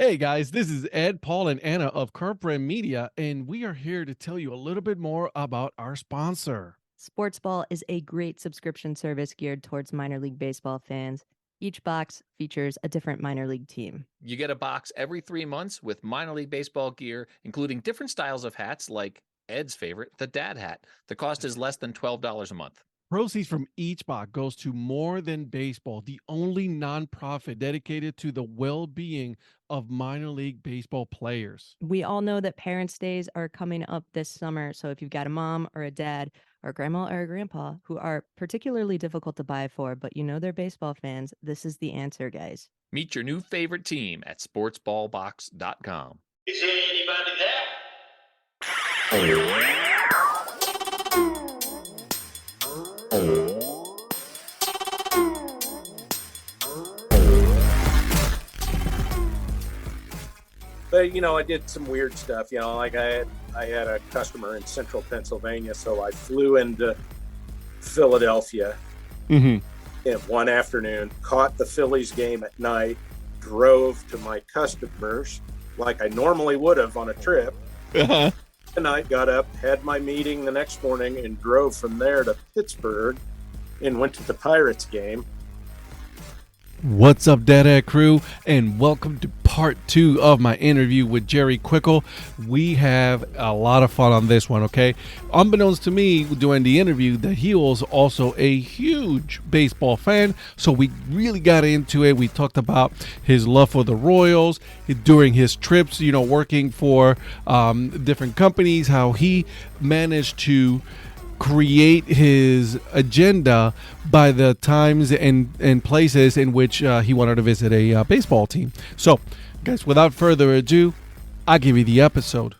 Hey guys, this is Ed, Paul, and Anna of Current Brand Media, and we are here to tell you a little bit more about our sponsor. Sportsball is a great subscription service geared towards minor league baseball fans. Each box features a different minor league team. You get a box every 3 months with minor league baseball gear, including different styles of hats like Ed's favorite, the dad hat. The cost is less than $12 a month. Proceeds from each box goes to More Than Baseball, the only nonprofit dedicated to the well-being of minor league baseball players. We all know that Parents' Days are coming up this summer, so if you've got a mom or a dad or a grandma or a grandpa who are particularly difficult to buy for, but you know they're baseball fans, this is the answer, guys. Meet your new favorite team at sportsballbox.com. Is there anybody there? But I did some weird stuff. Like I had a customer in central Pennsylvania, so I flew into Philadelphia in one afternoon, caught the Phillies game at night, drove to my customers like I normally would have on a trip. Tonight, got up, had my meeting the next morning, and drove from there to Pittsburgh and went to the Pirates game. What's up, Dad crew, and welcome to part 2 of my interview with Jerry Quickel. We have a lot of fun on this one, okay? Unbeknownst to me during the interview that he was also a huge baseball fan, so we really got into it. We talked about his love for the Royals during his trips, working for different companies, how he managed to create his agenda by the times and places in which he wanted to visit a baseball team. So, guys, without further ado, I'll give you the episode.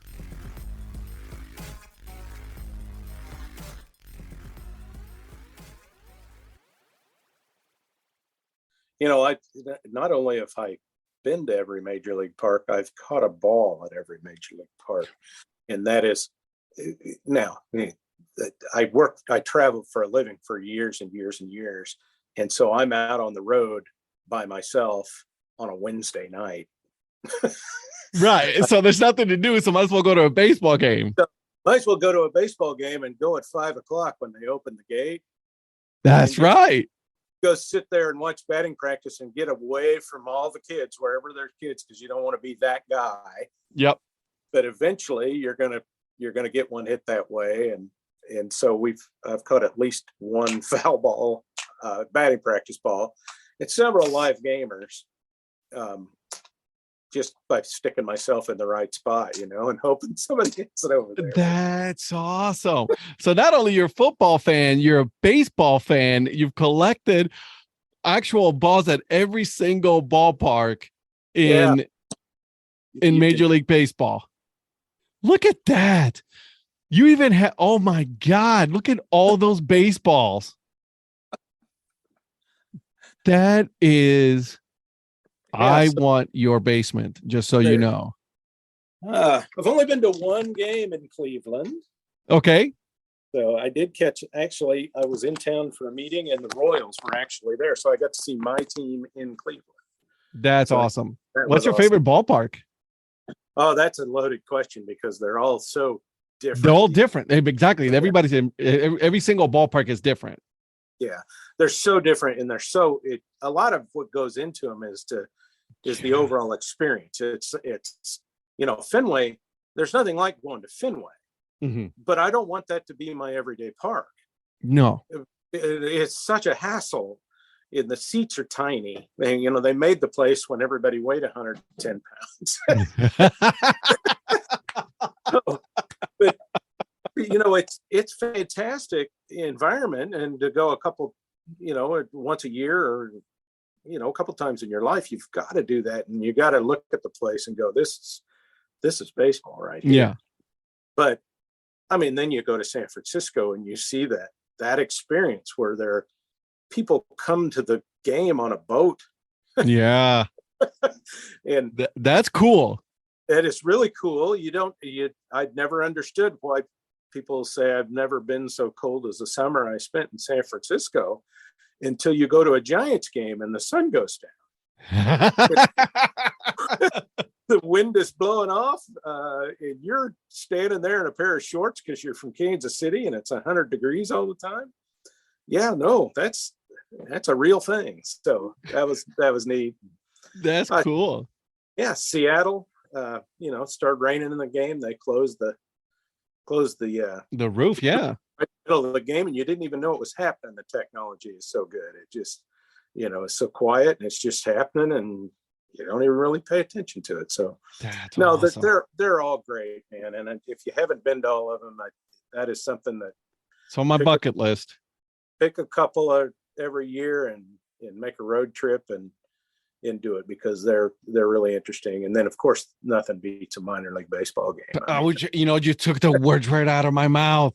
I not only have I been to every major league park, I've caught a ball at every major league park, and that is now. I traveled for a living for years and years and years. And so I'm out on the road by myself on a Wednesday night. Right. So there's nothing to do. So might as well go to a baseball game. So might as well go to a baseball game and go at 5:00 when they open the gate. That's right. Go sit there and watch batting practice and get away from all the kids, wherever there's kids, because you don't want to be that guy. Yep. But eventually you're gonna get one hit that way. And so I've caught at least one foul ball, batting practice ball, and several live gamers, just by sticking myself in the right spot, and hoping somebody gets it over there. That's awesome. So not only you're a football fan, you're a baseball fan. You've collected actual balls at every single ballpark in Major League Baseball. Look at that. You even have, oh my God, look at all those baseballs. That is, I want your basement, just so you know. I've only been to one game in Cleveland. Okay. So I did actually, I was in town for a meeting and the Royals were actually there. So I got to see my team in Cleveland. That's awesome. What's your favorite ballpark? Oh, that's a loaded question because they're all so different. They're all different. Exactly. Everybody's in every single ballpark is different. Yeah, they're so different, and a lot of what goes into them is the overall experience. It's Fenway. There's nothing like going to Fenway, but I don't want that to be my everyday park. No, it's such a hassle. And the seats are tiny. They made the place when everybody weighed 110 pounds. But it's fantastic environment, and to go a couple, once a year or a couple times in your life, you've got to do that, and you got to look at the place and go, this is baseball right here. Yeah. But then you go to San Francisco and you see that experience where people come to the game on a boat. Yeah. And that's cool. It is really cool. I'd never understood why people say I've never been so cold as the summer I spent in San Francisco, until you go to a Giants game and the sun goes down. wind is blowing off, and you're standing there in a pair of shorts because you're from Kansas City and it's 100 degrees all the time. Yeah, no, that's a real thing. So that was neat. That's cool. Yeah, Seattle, started raining in the game. They closed the roof. Yeah. right in the middle of the game, and you didn't even know it was happening. The technology is so good. It just, it's so quiet and it's just happening, and you don't even really pay attention to it. So That's no, awesome. they're all great, man. And if you haven't been to all of them, that is something that It's on my bucket list. pick a couple of every year and make a road trip and do it, because they're really interesting. And then of course nothing beats a minor league baseball game. You took the words right out of my mouth.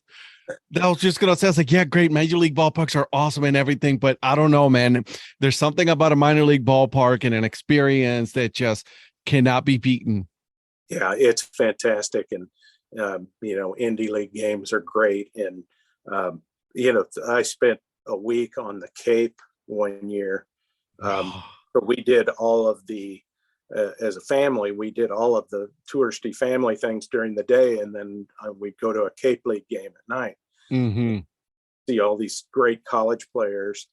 I was just gonna say, I was like, yeah, great. Major league ballparks are awesome and everything, but I don't know, man. There's something about a minor league ballpark and an experience that just cannot be beaten. Yeah, it's fantastic. And indie league games are great. And I spent a week on the Cape one year. But we did all of the as a family, we did all of the touristy family things during the day, and then we'd go to a Cape League game at night. Mm-hmm. See all these great college players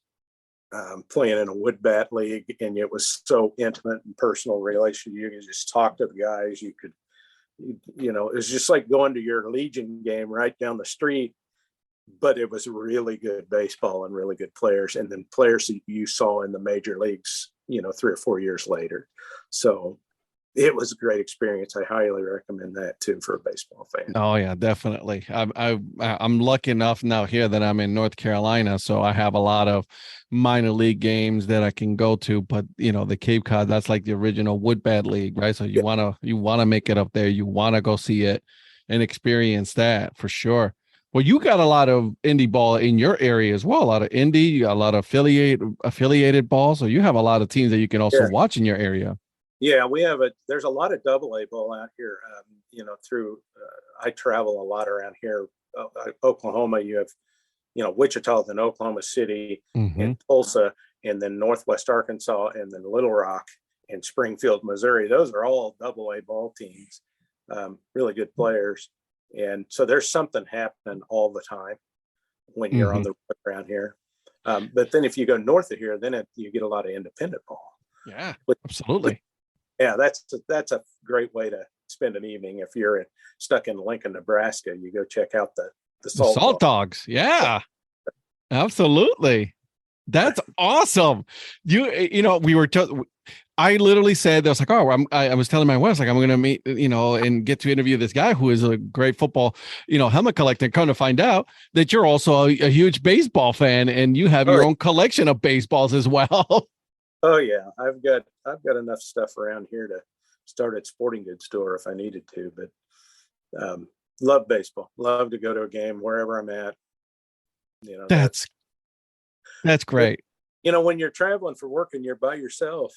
playing in a wood bat league, and it was so intimate and personal relation. You could just talk to the guys. You could, it was just like going to your Legion game right down the street, but it was really good baseball and really good players, and then players that you saw in the major leagues, 3 or 4 years later. So it was a great experience. I highly recommend that too for a baseball fan. Oh yeah, definitely. I'm lucky enough now here that I'm in North Carolina, so I have a lot of minor league games that I can go to. But the Cape Cod, that's like the original wood bat league, right? So you wanna make it up there. You wanna go see it and experience that for sure. Well, you got a lot of indie ball in your area as well. A lot of indie, you got a lot of affiliated ball. So you have a lot of teams that you can also watch in your area. Yeah, there's a lot of AA ball out here. I travel a lot around here. Oklahoma, you have, Wichita, then Oklahoma City, and Tulsa, and then Northwest Arkansas, and then Little Rock and Springfield, Missouri. Those are all AA ball teams. Really good players. And so there's something happening all the time when you're on the road around here. But then if you go north of here, then you get a lot of independent ball. Yeah, absolutely. Yeah, that's a great way to spend an evening. If you're stuck in Lincoln, Nebraska, you go check out the Salt Dogs. Yeah, absolutely. That's awesome. We were I literally said, I was like, I was telling my wife, like, I'm going to meet, and get to interview this guy who is a great football, helmet collector. Come to find out that you're also a huge baseball fan, and you have your own collection of baseballs as well. Oh yeah, I've got enough stuff around here to start a sporting goods store if I needed to. But love baseball. Love to go to a game wherever I'm at. That's great. When you're traveling for work and you're by yourself,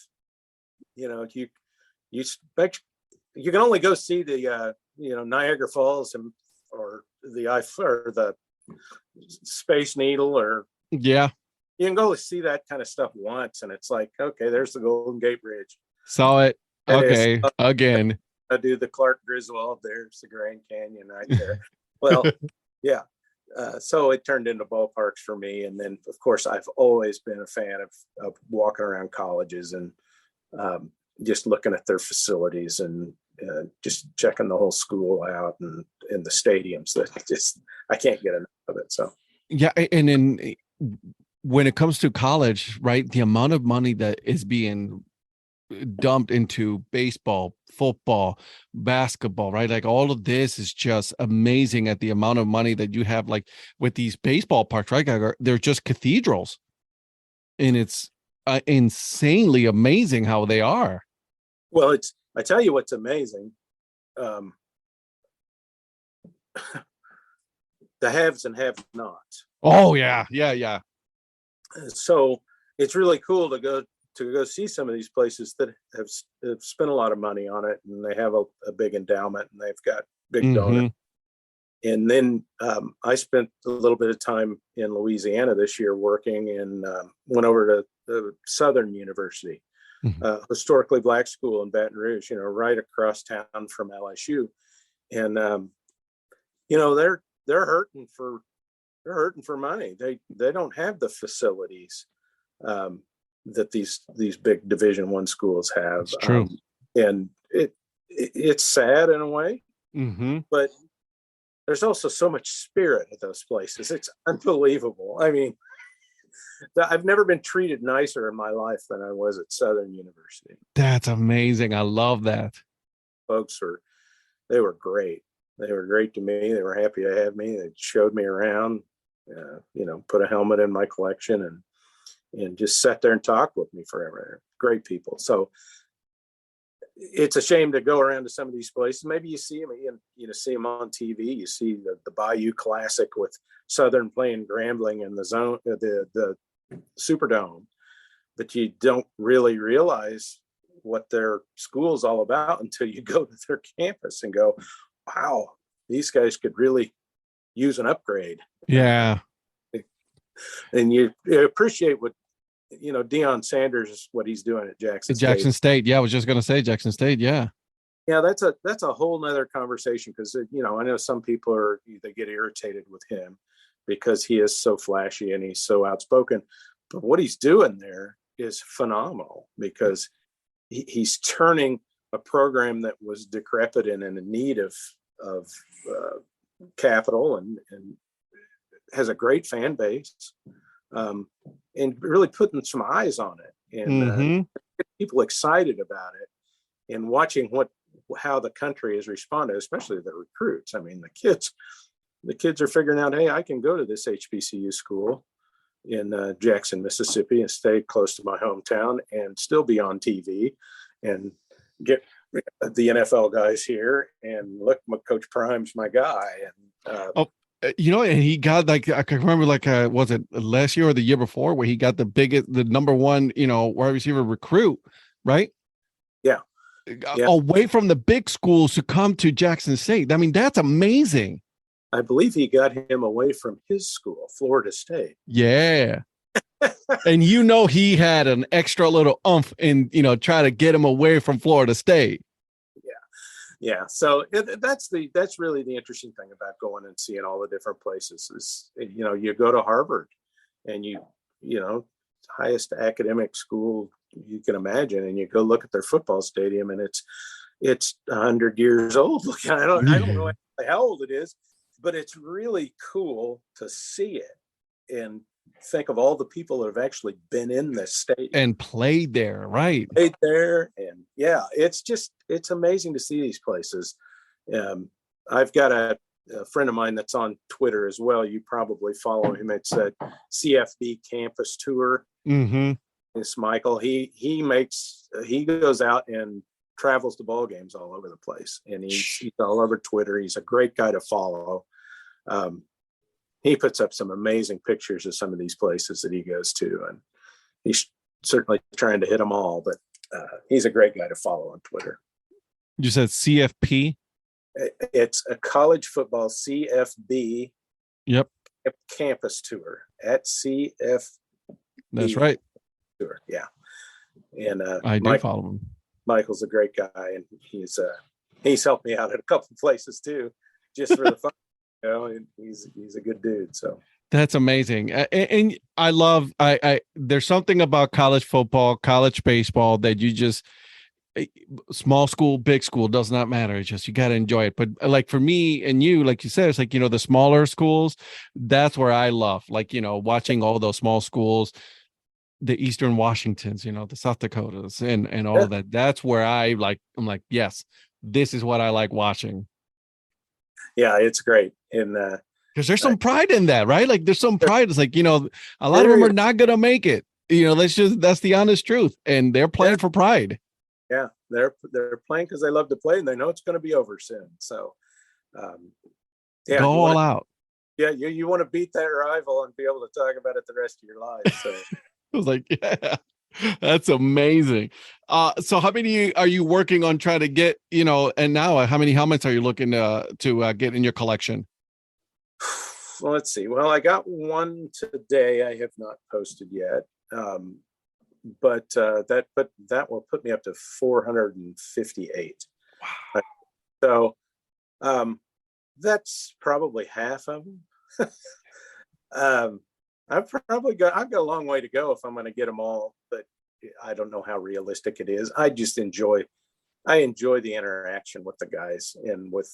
you expect you can only go see the Niagara Falls or the Space Needle, or you can go see that kind of stuff once, and it's like, okay, there's the Golden Gate Bridge. Saw it. Okay, again. I do the Clark Griswold. There's the Grand Canyon right there. Well, yeah. So it turned into ballparks for me, and then of course I've always been a fan of walking around colleges and just looking at their facilities and just checking the whole school out and in the stadiums. That I can't get enough of it. So yeah, and then when it comes to college, right, the amount of money that is being dumped into baseball, football, basketball, right? Like all of this is just amazing at the amount of money that you have, like with these baseball parks, right? They're just cathedrals, and it's insanely amazing how they are. Well, I tell you what's amazing. The haves and have-nots. Oh yeah. Yeah. So it's really cool to go see some of these places that have spent a lot of money on it, and they have a big endowment, and they've got big donors. And then I spent a little bit of time in Louisiana this year working, and went over to the Southern University, historically black school in Baton Rouge, right across town from LSU. And, they're hurting for money. They don't have the facilities that these big Division I schools have. It's true. And it's sad in a way, Mm-hmm. but there's also so much spirit at those places. It's unbelievable. I mean, I've never been treated nicer in my life than I was at Southern University. That's amazing. I love that. Folks they were great. They were great to me. They were happy to have me. They showed me around, put a helmet in my collection and just sat there and talked with me forever. Great people. So it's a shame to go around to some of these places. Maybe you see them, see them on TV. You see the Bayou Classic with Southern playing Grambling in the zone, the Superdome, but you don't really realize what their school's all about until you go to their campus and go, wow, these guys could really use an upgrade. Yeah. And you appreciate what, Deion Sanders, what he's doing at Jackson State. Yeah, I was just going to say Jackson State. Yeah. Yeah, that's a whole nother conversation because, I know some people they get irritated with him because he is so flashy and he's so outspoken. But what he's doing there is phenomenal because he's turning a program that was decrepit and in need of capital and has a great fan base, and really putting some eyes on it and get people excited about it and watching how the country has responded, especially the recruits. I mean, the kids are figuring out, hey, I can go to this HBCU school in Jackson, Mississippi, and stay close to my hometown and still be on TV and get the NFL guys here and look, Coach Prime's my guy. And and he got I can remember was it last year or the year before where he got the number one, wide receiver recruit, right? Yeah. Away from the big schools to come to Jackson State. I mean, that's amazing. I believe he got him away from his school, Florida State. Yeah. And he had an extra little oomph in, try to get him away from Florida State. Yeah. So that's really the interesting thing about going and seeing all the different places is, you go to Harvard and highest academic school you can imagine, and you go look at their football stadium and it's 100 years old. I don't know how old it is, but it's really cool to see it and think of all the people that have actually been in this stadium and played there, right? Played there, and yeah, it's amazing to see these places. I've got a friend of mine that's on Twitter as well. You probably follow him. It's a CFB campus tour. Mm-hmm. It's Michael. He goes out and travels to ball games all over the place, and he's all over Twitter. He's a great guy to follow. He puts up some amazing pictures of some of these places that he goes to, and he's certainly trying to hit them all, but he's a great guy to follow on Twitter. You said CFP? It's a college football CFB Yep. campus tour at CFB. That's right. Tour. Yeah. And I do follow him. Michael's a great guy, and he's helped me out at a couple of places too, just for the fun. And he's a good dude. So that's amazing. And I love, there's something about college football, college baseball that you just, small school, big school, does not matter. It's just, you got to enjoy it. But like for me and you, like you said, it's like, the smaller schools, that's where I love, watching all those small schools, the Eastern Washingtons, the South Dakotas and all of that. That's where I'm like, yes, this is what I like watching. Yeah, it's great. And because there's some pride in that, right? Like there's some pride. It's like, a lot of them are not going to make it. That's the honest truth. And they're playing for pride. Yeah, they're playing because they love to play and they know it's going to be over soon. So, go all out. Yeah, you want to beat that rival and be able to talk about it the rest of your life. So I was like, yeah, that's amazing. So how many are you working on trying to get, and now how many helmets are you looking to get in your collection? Well, let's see. Well, I got one today I have not posted yet. that will put me up to 458. Wow. So that's probably half of them. I've got a long way to go if I'm going to get them all, but I don't know how realistic it is. I enjoy the interaction with the guys and with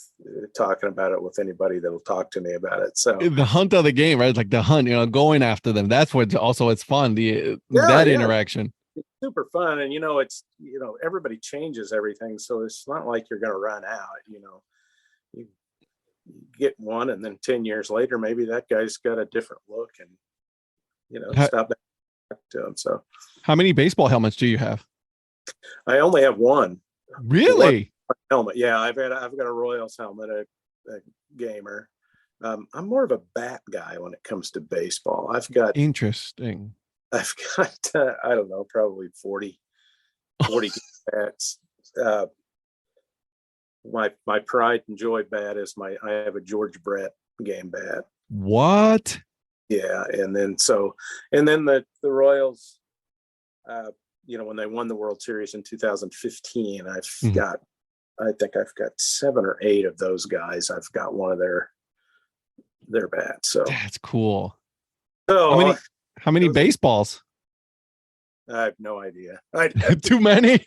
talking about it with anybody that'll talk to me about it. So The hunt of the game, right? It's like the hunt, going after them. That's what also it's fun. That interaction. It's super fun. And, it's, everybody changes everything. So it's not like you're going to run out, you get one and then 10 years later, maybe that guy's got a different look and, stop back to him. So how many baseball helmets do you have? I only have one. Really? One helmet. Yeah. I've got a Royals helmet, a gamer. I'm more of a bat guy when it comes to baseball. Interesting. I've got, I don't know, probably 40 bats. My pride and joy bat is I have a George Brett game bat. What? Yeah. And then the Royals, when they won the World Series in 2015, I think I've got 7 or 8 of those guys. I've got one of their bats. So that's cool. So how many baseballs? I have no idea. Too many.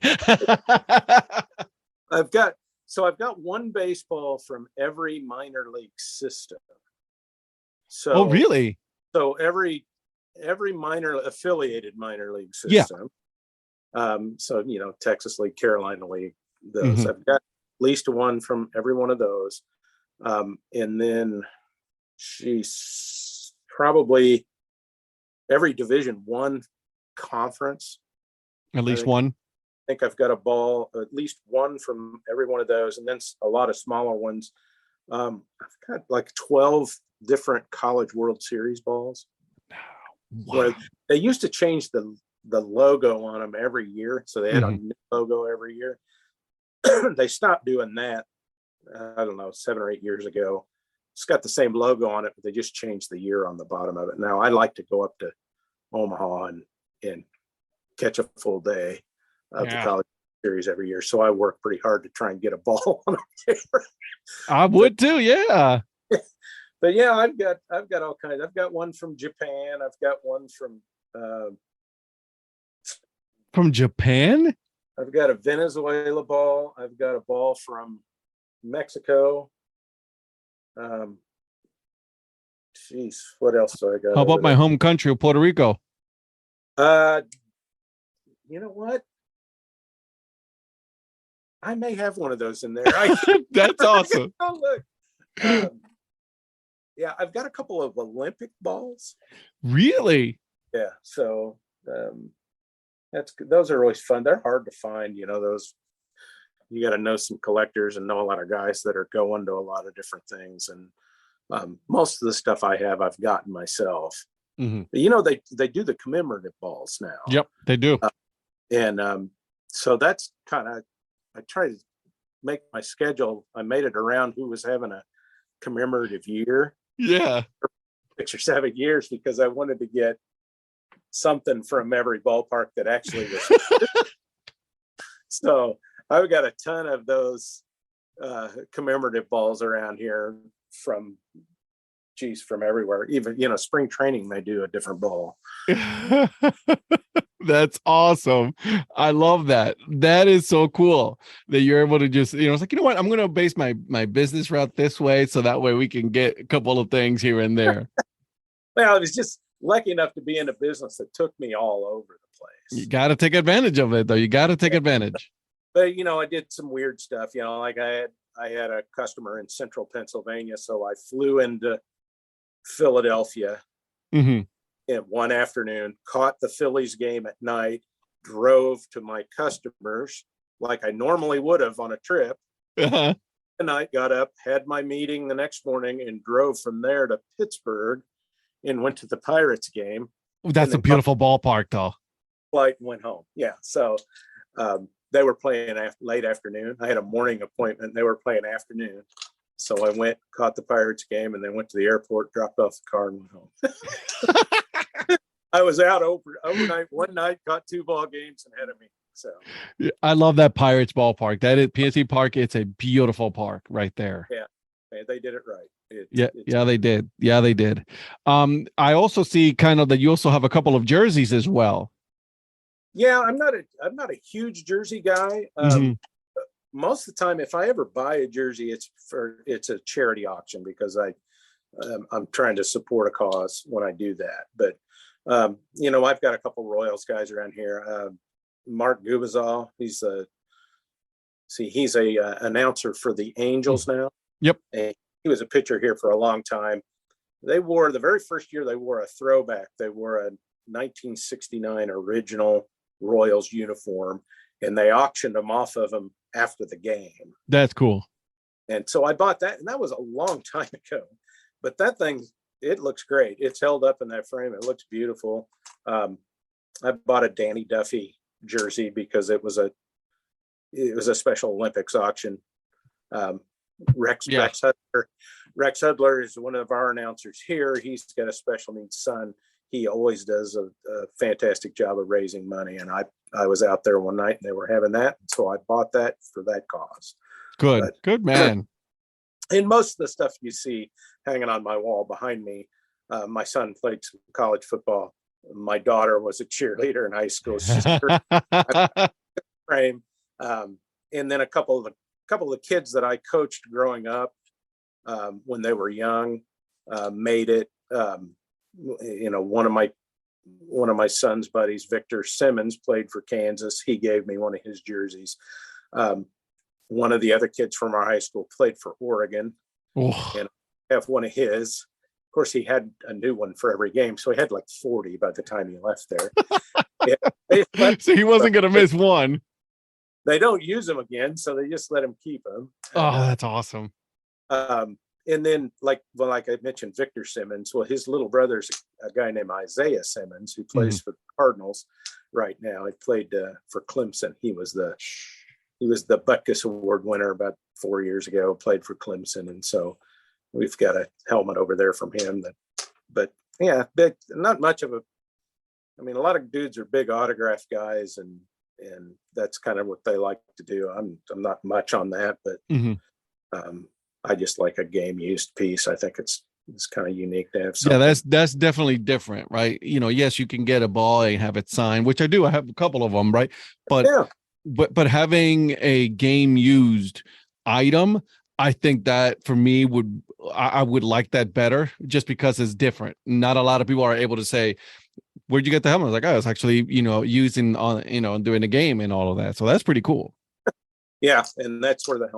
I've got one baseball from every minor league system. So really? So every affiliated minor league system. Yeah. Texas League, Carolina League, those. Mm-hmm. I've got at least one from every one of those. And then she's probably every Division I conference. At least one. I think I've got a ball, at least one from every one of those, and then a lot of smaller ones. I've got like 12 different College World Series balls. Wow. Where they used to change the logo on them every year, so they had a new logo every year. They stopped doing that, I don't know, 7 or 8 years ago. It's got the same logo on it, but they just changed the year on the bottom of it. Now I like to go up to Omaha and catch a full day of the College Series every year. So I work pretty hard to try and get a ball on there. I would too, yeah. But yeah, I've got all kinds. I've got one from Japan. I've got one from Japan. I've got a Venezuela ball. I've got a ball from Mexico. Jeez, what else do I got? How about my home country, Puerto Rico? You know what? I may have one of those in there. That's awesome. Oh, look. Yeah, I've got a couple of Olympic balls. Really? Yeah. So those are always fun. They're hard to find. Those you got to know some collectors and know a lot of guys that are going to a lot of different things. And most of the stuff I've gotten myself. Mm-hmm. They do the commemorative balls now. Yep, they do. So that's kind of, I try to make my schedule. I made it around who was having a commemorative year. Yeah. 6 or 7 years, because I wanted to get something from every ballpark that actually was. So I've got a ton of those commemorative balls around here from everywhere. Even, spring training, they do a different ball. That's awesome. I love that. That is so cool that you're able to just, it's like, what, I'm going to base my business route this way, so that way we can get a couple of things here and there. Well, I was just lucky enough to be in a business that took me all over the place. You got to take advantage of it, though. You got to take advantage. But, I did some weird stuff, like I had a customer in central Pennsylvania. So I flew into Philadelphia. Mm-hmm. One afternoon, caught the Phillies game at night, drove to my customers like I normally would have on a trip. Uh-huh. Tonight, got up, had my meeting the next morning, and drove from there to Pittsburgh and went to the Pirates game. That's a beautiful ballpark, though. Flight and went home. Yeah. So they were playing late afternoon. I had a morning appointment. They were playing afternoon. So I went, caught the Pirates game, and then went to the airport, dropped off the car, and went home. I was out overnight one night, caught 2 ball games ahead of me. So I love that Pirates ballpark. That is PNC Park. It's a beautiful park right there. yeah, they did it right. They did. Yeah, they did. I also see kind of that you also have a couple of jerseys as well. Yeah, I'm not a huge jersey guy. Most of the time, if I ever buy a jersey, it's a charity auction because I'm trying to support a cause when I do that. But I've got a couple Royals guys around here. Mark Gubazal, he's a announcer for the Angels now. Yep. And he was a pitcher here for a long time. The very first year they wore a throwback. They wore a 1969 original Royals uniform, and they auctioned them off of him after the game. That's cool. And so I bought that, and that was a long time ago. But that thing, it looks great. It's held up in that frame. It looks beautiful. I bought a Danny Duffy jersey because it was a Special Olympics auction. Rex Hudler is one of our announcers here. He's got a special needs son. He always does a fantastic job of raising money. And I was out there one night and they were having that. So I bought that for that cause. Good man. And most of the stuff you see hanging on my wall behind me, my son played some college football. My daughter was a cheerleader in high school. Frame. And then a couple of the kids that I coached growing up when they were young made it. One of my son's buddies, Victor Simmons, played for Kansas. He gave me one of his jerseys. One of the other kids from our high school played for Oregon, and I have one of his. Of course, he had a new one for every game, so he had like 40 by the time he left there. So he wasn't going to miss one. They don't use them again, so they just let him keep them. Oh, that's awesome. And then, like I mentioned, Victor Simmons. Well, his little brother's a guy named Isaiah Simmons who plays for the Cardinals right now. He played for Clemson. He was the Butkus Award winner about 4 years ago. Played for Clemson, and so we've got a helmet over there from him. But yeah, not much of a. I mean, a lot of dudes are big autograph guys, and that's kind of what they like to do. I'm not much on that, but I just like a game used piece. I think it's kind of unique to have something. Yeah, that's definitely different, right? Yes, you can get a ball and have it signed, which I do. I have a couple of them, right? But yeah. but having a game used item, I think that for me I would like that better just because it's different. Not a lot of people are able to say, where'd you get the helmet? I was like, oh, it's actually, using on, doing the game and all of that. So that's pretty cool. Yeah. And that's where the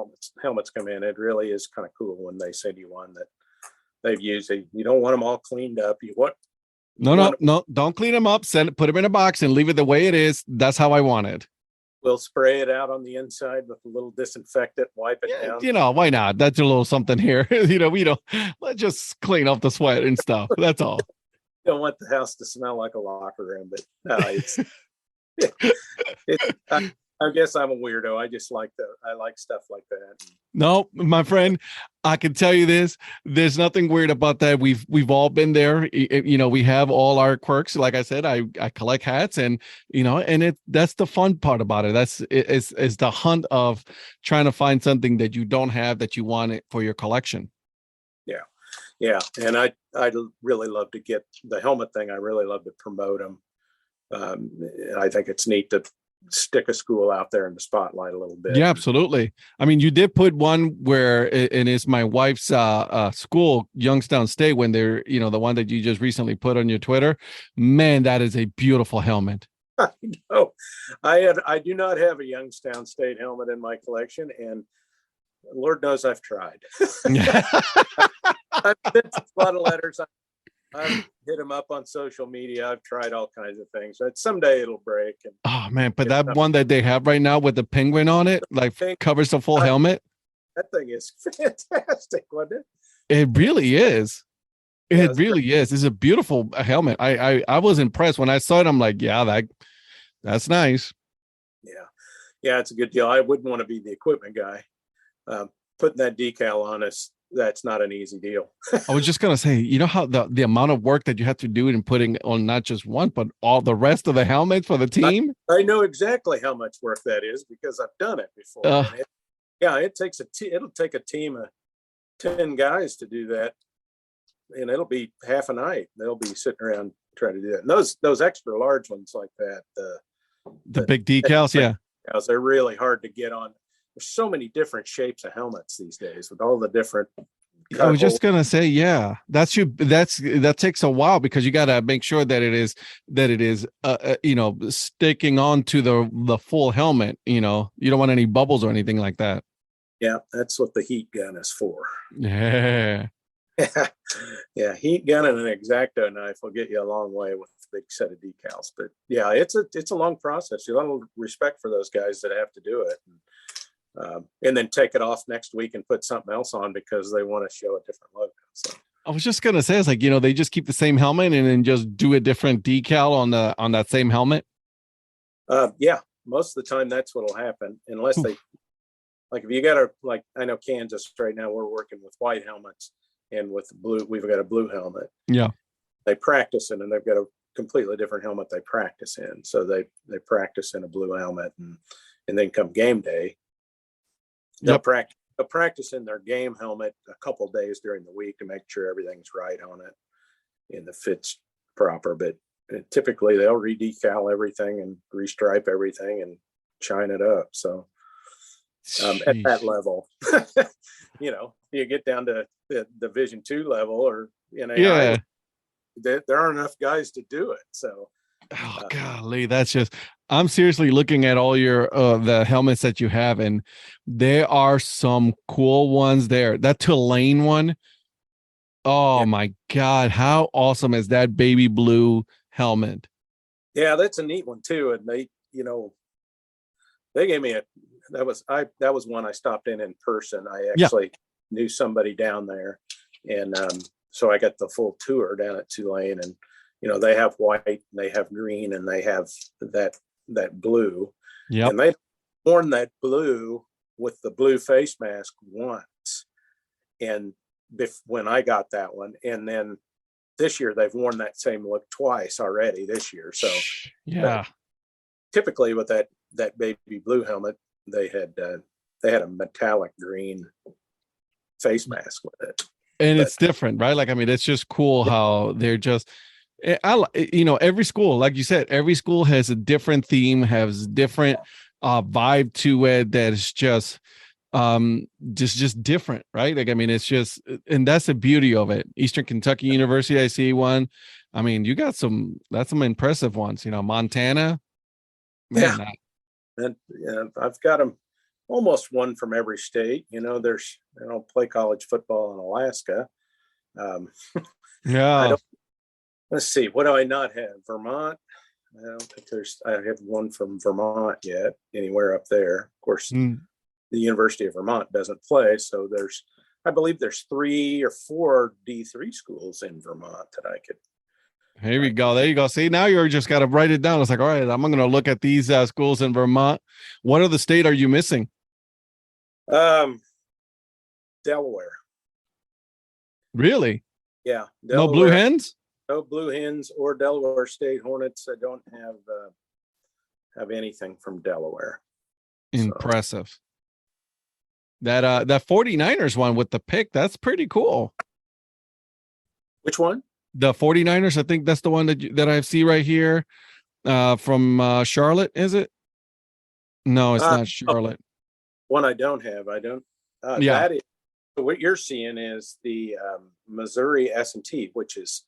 helmets come in. It really is kind of cool when they send you one that they've used. You don't want them all cleaned up. No, don't clean them up. Put them in a box and leave it the way it is. That's how I want it. We'll spray it out on the inside with a little disinfectant, wipe it down. Why not? That's a little something here. Let's just clean up the sweat and stuff. That's all. Don't want the house to smell like a locker room, but no, I guess I'm a weirdo. I just like stuff like that. No, my friend, I can tell you this. There's nothing weird about that. We've all been there. We have all our quirks. Like I said, I collect hats, and that's the fun part about it. It's the hunt of trying to find something that you don't have that you want it for your collection. Yeah. And I really love to get the helmet thing. I really love to promote them. I think it's neat to stick a school out there in the spotlight a little bit. Yeah, absolutely. I mean, you did put one where, and it's my wife's school, Youngstown State, when they're, the one that you just recently put on your Twitter. Man, that is a beautiful helmet. I know. I do not have a Youngstown State helmet in my collection, and Lord knows I've tried. I've sent a lot of letters. I've hit them up on social media. I've tried all kinds of things. But someday it'll break. Oh man! But that one that they have right now with the penguin on it, covers the full helmet. That thing is fantastic, wasn't it? It really is. It really is. It's a beautiful helmet. I was impressed when I saw it. I'm like, yeah, that's nice. Yeah, it's a good deal. I wouldn't want to be the equipment guy. Putting that decal on us that's not an easy deal. I was just gonna say, you know how the amount of work that you have to do in putting on not just one, but all the rest of the helmets for the team. I know exactly how much work that is because I've done it before. And it takes it'll take a team of 10 guys to do that, and it'll be half a night. They'll be sitting around trying to do that. And those extra large ones like that, the big decals, yeah. They're really hard to get on. There's so many different shapes of helmets these days with all the different. I was just gonna say, yeah, that takes a while because you got to make sure that it is sticking onto the full helmet. You know, you don't want any bubbles or anything like that. Yeah, that's what the heat gun is for. Yeah. Yeah, heat gun and an X-Acto knife will get you a long way with a big set of decals. But yeah, it's a long process. A lot of respect for those guys that have to do it. And then take it off next week and put something else on because they want to show a different logo. So I was just gonna say, it's like, they just keep the same helmet and then just do a different decal on that same helmet. Yeah, most of the time that's what'll happen, unless they like if you got I know Kansas right now we're working with white helmets and with blue we've got a blue helmet. Yeah, they practice in and they've got a completely different helmet they practice in. So they practice in a blue helmet and then come game day. They'll practice in their game helmet a couple days during the week to make sure everything's right on it and the fit's proper. But typically they'll redecal everything and restripe everything and shine it up. So at that level, you get down to the Division II level or yeah, there aren't enough guys to do it. So golly, that's just. I'm seriously looking at all your the helmets that you have, and there are some cool ones there. That Tulane one, oh my God, how awesome is that baby blue helmet? Yeah, that's a neat one too. And they gave me that was one I stopped in person. I actually knew somebody down there, and so I got the full tour down at Tulane, and they have white, and they have green, and they have that blue. Yeah, and they worn that blue with the blue face mask once, and when I got that one, and then this year they've worn that same look twice already this year. So yeah, typically with that baby blue helmet, they had a metallic green face mask with it, and it's different, right? Like, I mean, it's just cool how they're just. Every school, like you said, every school has a different theme, has different vibe to it that is just different, right? Like, I mean, it's just, and that's the beauty of it. Eastern Kentucky University, I see one. I mean, you got that's some impressive ones, Montana. Man, and I've got them almost one from every state. There's, I don't play college football in Alaska. Yeah. Let's see, what do I not have? Vermont. I don't think I have one from Vermont yet, anywhere up there. Of course, the University of Vermont doesn't play. So I believe there's 3 or 4 D3 schools in Vermont that I could. Here we go. There you go. See, now you're just got to write it down. It's like, all right, I'm going to look at these schools in Vermont. What other state are you missing? Delaware. Really? Yeah. Delaware. No Blue Hens? No Blue Hens or Delaware State Hornets. I don't have anything from Delaware. Impressive. So. That 49ers one with the pick, that's pretty cool. Which one? The 49ers, I think that's the one that I see right here from Charlotte, is it? No, it's not Charlotte. One I don't have. I don't. That is, what you're seeing is the Missouri S&T, which is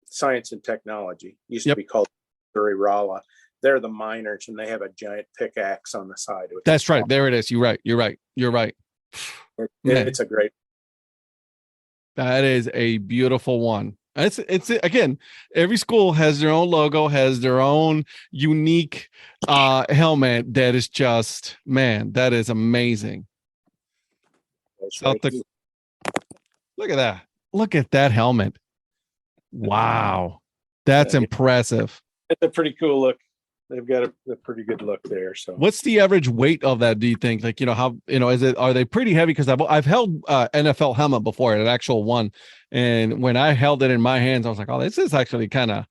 science and technology. Used to be called Missouri Rolla. They're the miners, and they have a giant pickaxe on the side. That's right. There it is. You're right. It's a great. That is a beautiful one. It's again, every school has their own logo, has their own unique helmet that is just, man, that is amazing. Look at that. Look at that helmet. Wow. That's impressive. It's a pretty cool look. they've got a pretty good look there. So What's the average weight of that? Do you think? Like, how, are they pretty heavy? Because I've held NFL helmet before, an actual one, and when I held it in my hands, I was like, oh, this is actually kind of.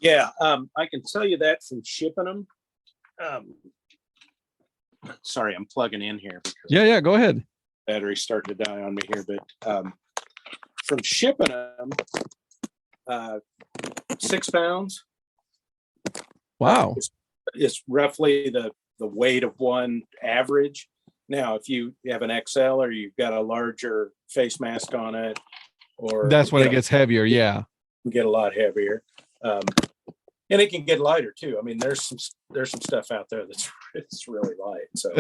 yeah, I can tell you that from shipping them. Sorry, I'm plugging in here. Yeah, go ahead. Battery's starting to die on me here, but from shipping them, 6 pounds. Wow. Is roughly the weight of one average. Now, if you have an XL or you've got a larger face mask on it, or That's when it gets heavier. Yeah. you get a lot heavier. And it can get lighter too. I mean, there's some stuff out there it's really light. So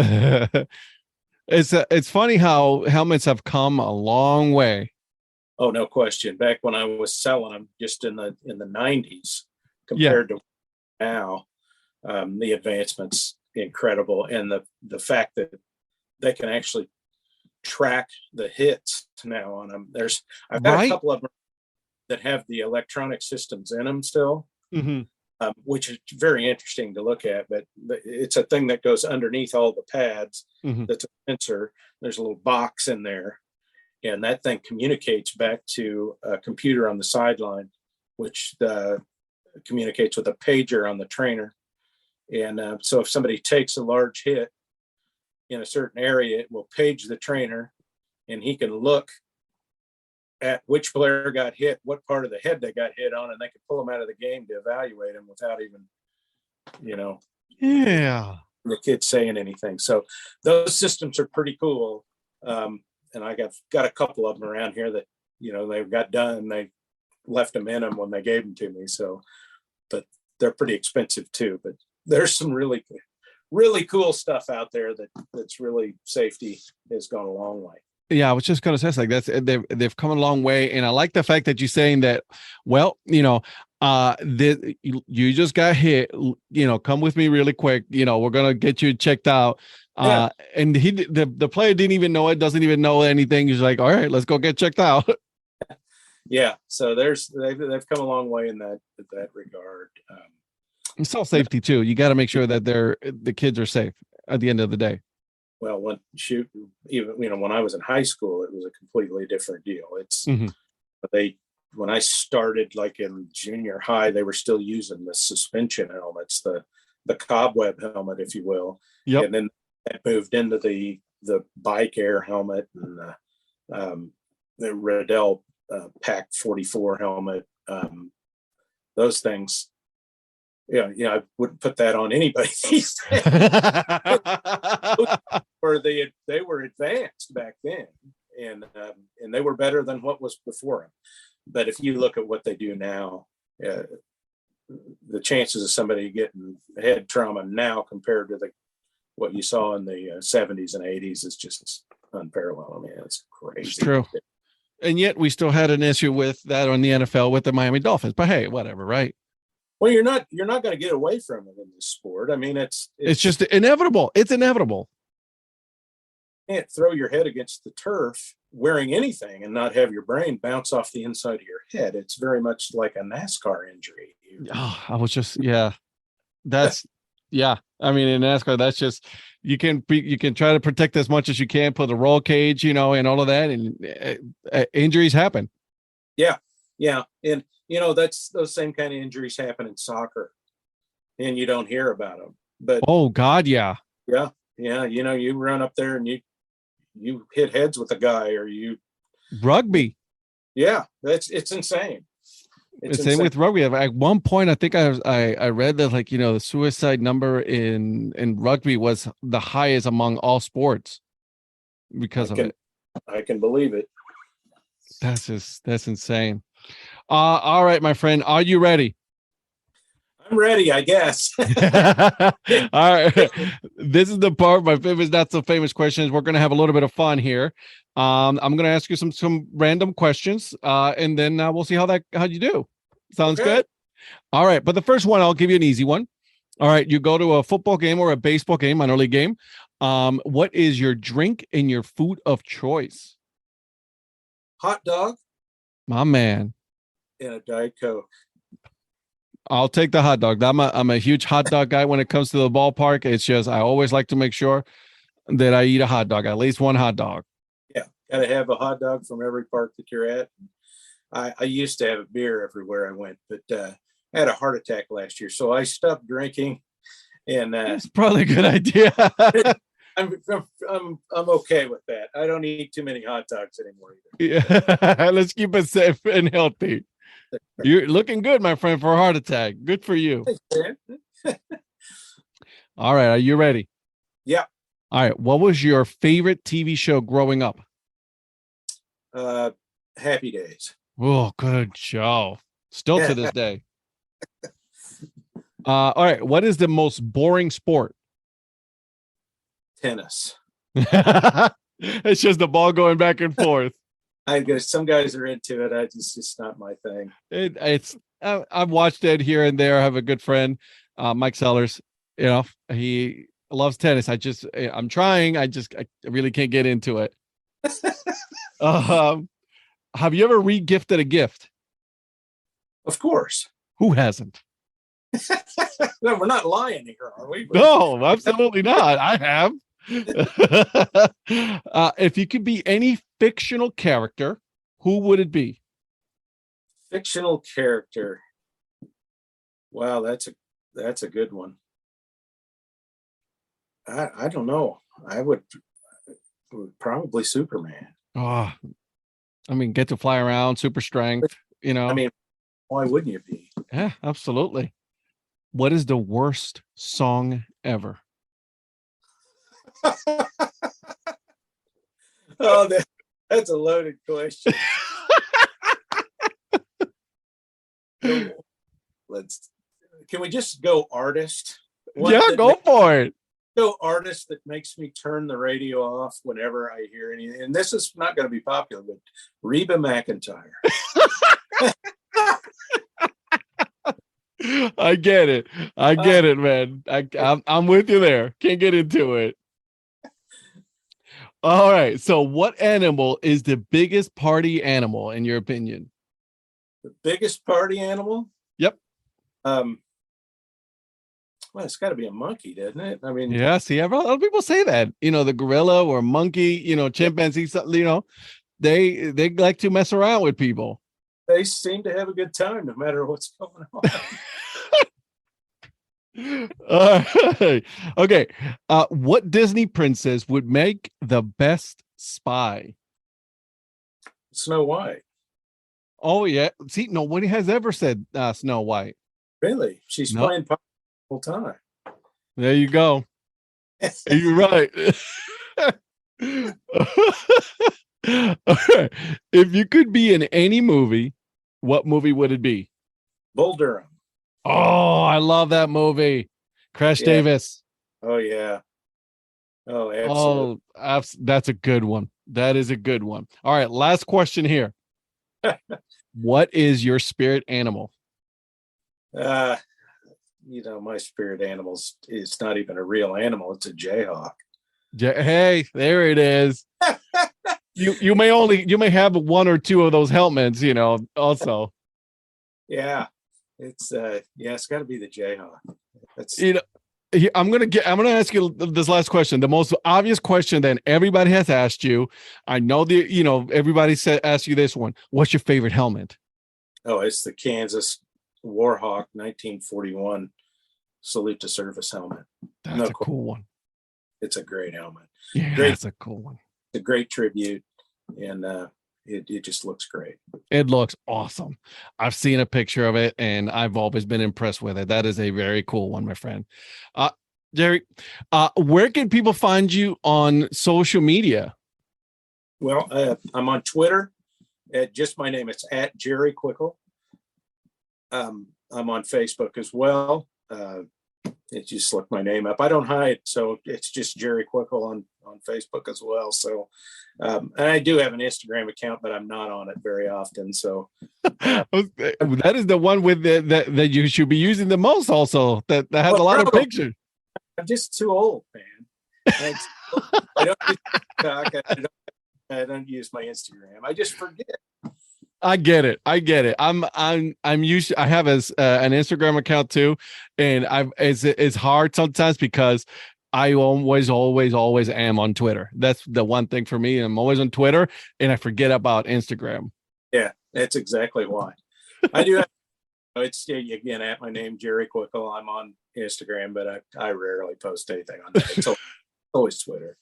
it's funny how helmets have come a long way. oh, no question. Back when I was selling them, just in the 90s, compared to now, the advancement's incredible, and the fact that they can actually track the hits now on them. I've got a couple of them that have the electronic systems in them still. Mm-hmm. Which is very interesting to look at, but it's a thing that goes underneath all the pads. Mm-hmm. That's a sensor. There's a little box in there, and that thing communicates back to a computer on the sideline, which communicates with a pager on the trainer. And so if somebody takes a large hit in a certain area, it will page the trainer, and he can look at which player got hit, what part of the head they got hit on, and they can pull them out of the game to evaluate them without even, yeah, the kids saying anything. So those systems are pretty cool. And I got a couple of them around here that, they've got done, and they left them in them when they gave them to me. So, but they're pretty expensive too. But there's some really, really cool stuff out there that's really, safety has gone a long way. Yeah, I was just gonna say, it's like they've come a long way, and I like the fact that you're saying that. Well, you just got hit. Come with me really quick. We're gonna get you checked out. Yeah. And the player didn't even know it, doesn't even know anything. He's like, all right, let's go get checked out. Yeah, so they've come a long way in that regard. And self safety too. You got to make sure that the kids are safe at the end of the day. Well, when I was in high school, it was a completely different deal. It's when I started, like in junior high, they were still using the suspension helmets, the cobweb helmet, if you will. Yep. And then that moved into the bike air helmet and the Riddell Pack 44 helmet. Those things. Yeah, I wouldn't put that on anybody these days. Or they were advanced back then, and they were better than what was before them. But if you look at what they do now, the chances of somebody getting head trauma now compared to what you saw in the 70s and 80s is just unparalleled. I mean, it's crazy. It's true. And yet we still had an issue with that on the NFL with the Miami Dolphins. But hey, whatever, right? Well, you're not going to get away from it in this sport. I mean, it's just inevitable. It's inevitable. You can't throw your head against the turf wearing anything and not have your brain bounce off the inside of your head. It's very much like a NASCAR injury. I was just, that's, yeah. I mean, in NASCAR, that's just, you can try to protect as much as you can, put a roll cage, and all of that, and injuries happen. Yeah. Yeah. And, that's those same kind of injuries happen in soccer, and you don't hear about them. But oh God, yeah. Yeah. You run up there and you hit heads with a guy, or you rugby. Yeah, it's insane. It's same with rugby. At one point, I think I read that the suicide number in rugby was the highest among all sports because of it. I can believe it. That's insane. All right, my friend, are you ready? I'm ready, I guess. All right. This is the part, my famous, not so famous questions. We're going to have a little bit of fun here. I'm going to ask you some random questions, and then we'll see how you do. Sounds good? All right. But the first one, I'll give you an easy one. All right. You go to a football game or a baseball game, minor league game. What is your drink and your food of choice? Hot dog. My man. And a Diet Coke. I'll take the hot dog. I'm a huge hot dog guy when it comes to the ballpark. It's just I always like to make sure that I eat a hot dog, at least one hot dog. Yeah, gotta have a hot dog from every park that you're at. I used to have a beer everywhere I went, but I had a heart attack last year, so I stopped drinking. And It's probably a good idea. I'm okay with that. I don't eat too many hot dogs anymore either. Yeah, let's keep it safe and healthy. You're looking good, my friend, for a heart attack. Good for you. All right, are you ready? Yeah. All right, what was your favorite TV show growing up? Happy Days. Oh, good show. Still to this day. All right, what is the most boring sport? Tennis. It's just the ball going back and forth. I guess some guys are into it. It's just not my thing. I've watched it here and there. I have a good friend, Mike Sellers. You know, he loves tennis. I'm trying. I really can't get into it. Have you ever re-gifted a gift? Of course. Who hasn't? No, we're not lying here, are we? No, absolutely not. I have. If you could be any fictional character, who would it be? Fictional character. Wow, that's a good one. I don't know. I would probably Superman. Oh, I mean, get to fly around, super strength, you know. I mean, why wouldn't you be? Yeah, absolutely. What is the worst song ever? Oh, that's a loaded question. Can we just go artist? Go for it. Go artist that makes me turn the radio off whenever I hear anything. And this is not going to be popular, but Reba McEntire. I get it. I get it, man. I'm with you there. Can't get into it. All right. So what animal is the biggest party animal in your opinion? The biggest party animal? Yep. Well, it's got to be a monkey, doesn't it? I mean, yeah. See, a lot of people say that. You know, the gorilla or monkey. You know, chimpanzee. You know, they like to mess around with people. They seem to have a good time no matter what's going on. Okay. What Disney princess would make the best spy? Snow White. Oh yeah. See, nobody has ever said Snow White. Really? She's playing the whole time. There you go. You're right. Okay. If you could be in any movie, what movie would it be? Bull Durham. Oh, I love that movie. Crash Davis. Oh yeah. Oh, absolutely. Oh, that's a good one. That is a good one. All right, last question here. What is your spirit animal? My spirit animal's it's not even a real animal, it's a jayhawk. Hey, there it is. You may have one or two of those helmets, you know, also. Yeah. It's got to be the jayhawk. That's I'm gonna ask you this last question, the most obvious question that everybody has asked you. I know everybody asked you this one. What's your favorite helmet? Oh, it's the Kansas Warhawk 1941 salute to service helmet. That's a cool one. It's a great helmet. Yeah, that's a cool one. It's a great tribute, and it just looks great. It looks awesome. I've seen a picture of it, and I've always been impressed with it. That is a very cool one, my friend. Jerry, where can people find you on social media? Well, I'm on Twitter at just my name. It's at Jerry Quickel. I'm on Facebook as well. It just looked my name up. I don't hide, so it's just Jerry Quickel on Facebook as well. So, and I do have an Instagram account, but I'm not on it very often. So that is the one with that you should be using the most. Also, that has a lot of pictures. I'm just too old, man. I don't use TikTok. I don't use my Instagram. I just forget. I get it. I'm used to, I have an Instagram account too. And it's hard sometimes because I always am on Twitter. That's the one thing for me. I'm always on Twitter and I forget about Instagram. Yeah, that's exactly why. I do. It's again at my name, Jerry Quickel. I'm on Instagram, but I rarely post anything on that. It's always Twitter.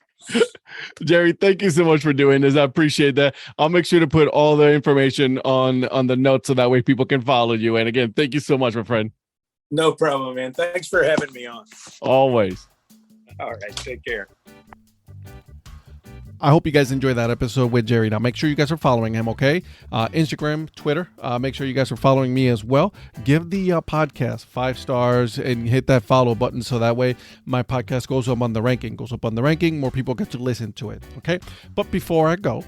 Jerry, thank you so much for doing this. I appreciate that. I'll make sure to put all the information on the notes so that way people can follow you. And again, thank you so much, my friend. No problem, man. Thanks for having me on. Always. All right, take care. I hope you guys enjoyed that episode with Jerry. Now, make sure you guys are following him, okay? Instagram, Twitter. Make sure you guys are following me as well. Give the podcast 5 stars and hit that follow button so that way my podcast goes up on the ranking. More people get to listen to it, okay? But before I go,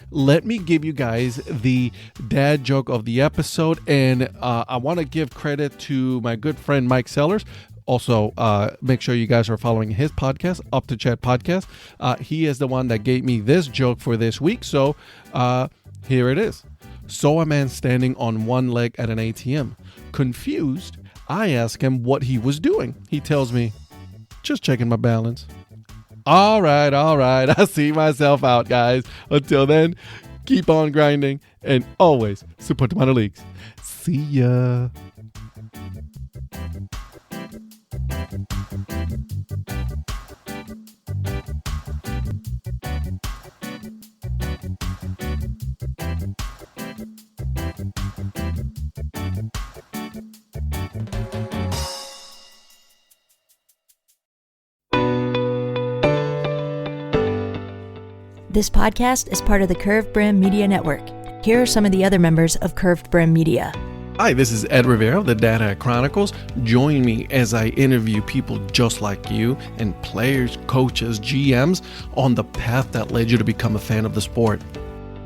let me give you guys the dad joke of the episode. And I want to give credit to my good friend Mike Sellers. Also, make sure you guys are following his podcast, Up to Chat Podcast. He is the one that gave me this joke for this week. So here it is. Saw a man standing on one leg at an ATM. Confused, I ask him what he was doing. He tells me, just checking my balance. All right. I see myself out, guys. Until then, keep on grinding and always support the minor leagues. See ya. This podcast is part of the Curved Brim Media Network. Here are some of the other members of Curved Brim Media. Hi, this is Ed Rivera of the Dad Hat Chronicles. Join me as I interview people just like you and players, coaches, GMs on the path that led you to become a fan of the sport.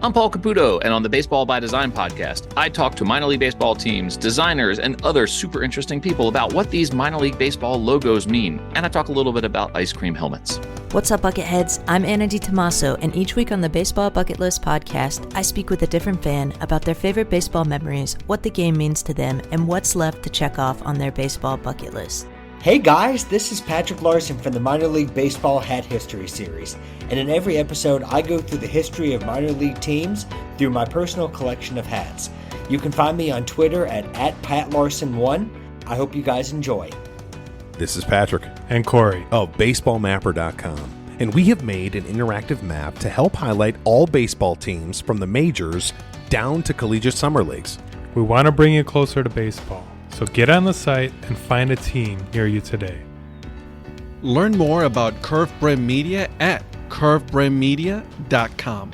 I'm Paul Caputo, and on the Baseball by Design podcast, I talk to minor league baseball teams, designers, and other super interesting people about what these minor league baseball logos mean, and I talk a little bit about ice cream helmets. What's up, Bucketheads? I'm Anna DiTomaso, and each week on the Baseball Bucket List podcast, I speak with a different fan about their favorite baseball memories, what the game means to them, and what's left to check off on their baseball bucket list. Hey guys, this is Patrick Larson from the Minor League Baseball Hat History Series, and in every episode I go through the history of minor league teams through my personal collection of hats. You can find me on Twitter at @PatLarson1. I hope you guys enjoy. This is Patrick and Corey of BaseballMapper.com, and we have made an interactive map to help highlight all baseball teams from the majors down to collegiate summer leagues. We want to bring you closer to baseball, so get on the site and find a team near you today. Learn more about Curved Brim Media at curvedbrimmedia.com.